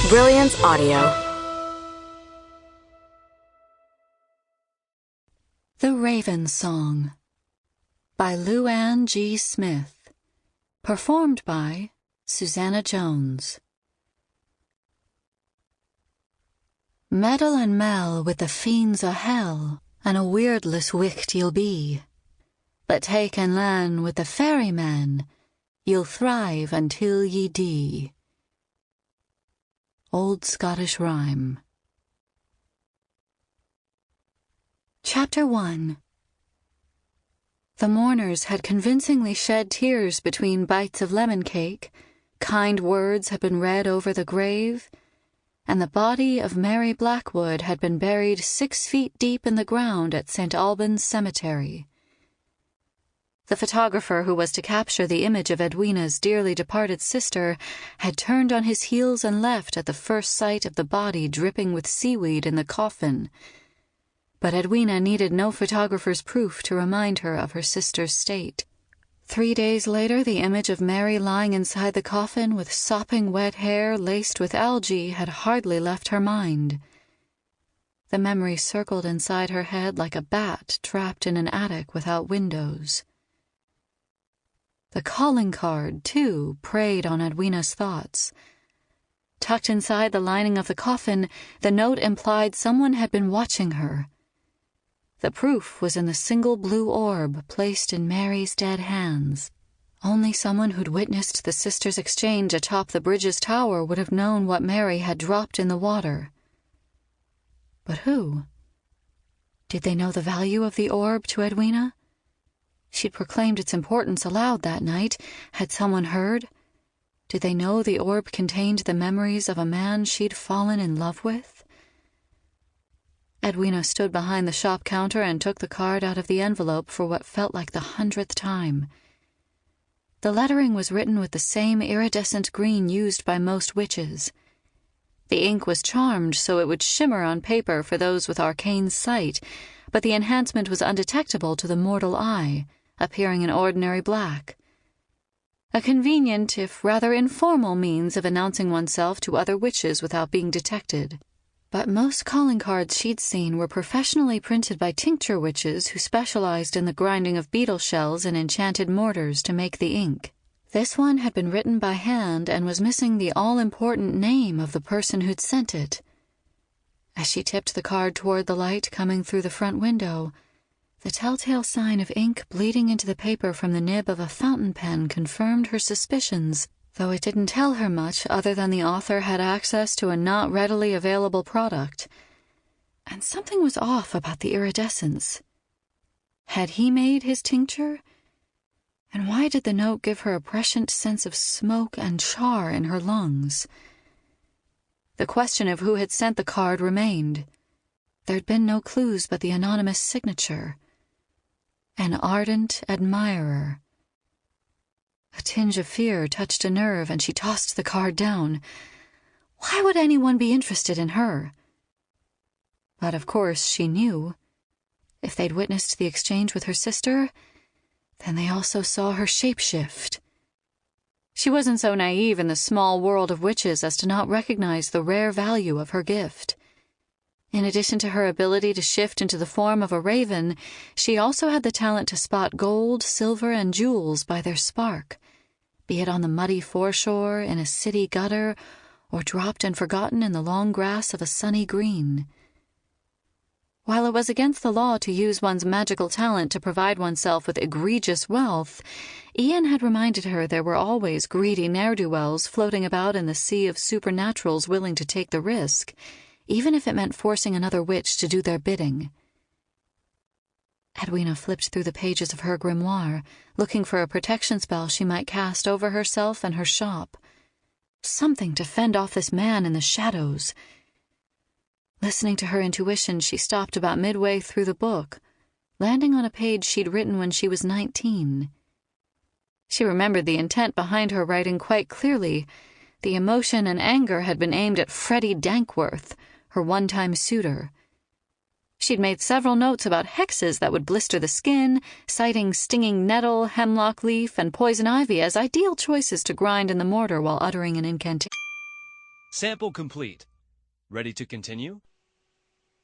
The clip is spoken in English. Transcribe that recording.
Brilliance Audio. The Raven Song by Luanne G. Smith. Performed by Susannah Jones. Meddle and mell with the fiends o' hell, and a weirdless wicht ye'll be. But take and lan with the ferrymen, ye'll thrive until ye dee. Old Scottish Rhyme. Chapter 1. The mourners had convincingly shed tears between bites of lemon cake, kind words had been read over the grave, and the body of Mary Blackwood had been buried 6 feet deep in the ground at St. Albans Cemetery. The photographer who was to capture the image of Edwina's dearly departed sister had turned on his heels and left at the first sight of the body dripping with seaweed in the coffin. But Edwina needed no photographer's proof to remind her of her sister's state. 3 days later, the image of Mary lying inside the coffin with sopping wet hair laced with algae had hardly left her mind. The memory circled inside her head like a bat trapped in an attic without windows. The calling card, too, preyed on Edwina's thoughts. Tucked inside the lining of the coffin, the note implied someone had been watching her. The proof was in the single blue orb placed in Mary's dead hands. Only someone who'd witnessed the sisters' exchange atop the bridge's tower would have known what Mary had dropped in the water. But who? Did they know the value of the orb to Edwina? She'd proclaimed its importance aloud that night. Had someone heard? Did they know the orb contained the memories of a man she'd fallen in love with? Edwina stood behind the shop counter and took the card out of the envelope for what felt like the 100th time. The lettering was written with the same iridescent green used by most witches. The ink was charmed so it would shimmer on paper for those with arcane sight, but the enhancement was undetectable to the mortal eye, appearing in ordinary black. A convenient, if rather informal, means of announcing oneself to other witches without being detected. But most calling cards she'd seen were professionally printed by tincture witches who specialized in the grinding of beetle shells and enchanted mortars to make the ink. This one had been written by hand and was missing the all-important name of the person who'd sent it. As she tipped the card toward the light coming through the front window, the telltale sign of ink bleeding into the paper from the nib of a fountain pen confirmed her suspicions, though it didn't tell her much other than the author had access to a not readily available product. And something was off about the iridescence. Had he made his tincture? And why did the note give her a prescient sense of smoke and char in her lungs? The question of who had sent the card remained. There'd been no clues but the anonymous signature. An ardent admirer. A tinge of fear touched a nerve, and she tossed the card down. Why would anyone be interested in her? But of course she knew. If they'd witnessed the exchange with her sister, then they also saw her shapeshift. She wasn't so naive in the small world of witches as to not recognize the rare value of her gift. In addition to her ability to shift into the form of a raven, she also had the talent to spot gold, silver, and jewels by their spark, be it on the muddy foreshore, in a city gutter, or dropped and forgotten in the long grass of a sunny green. While it was against the law to use one's magical talent to provide oneself with egregious wealth, Ian had reminded her there were always greedy ne'er-do-wells floating about in the sea of supernaturals willing to take the risk, even if it meant forcing another witch to do their bidding. Edwina flipped through the pages of her grimoire, looking for a protection spell she might cast over herself and her shop. Something to fend off this man in the shadows. Listening to her intuition, she stopped about midway through the book, landing on a page she'd written when she was 19. She remembered the intent behind her writing quite clearly. The emotion and anger had been aimed at Freddie Dankworth, her one-time suitor. She'd made several notes about hexes that would blister the skin, citing stinging nettle, hemlock leaf, and poison ivy as ideal choices to grind in the mortar while uttering an incantation. Sample complete. Ready to continue?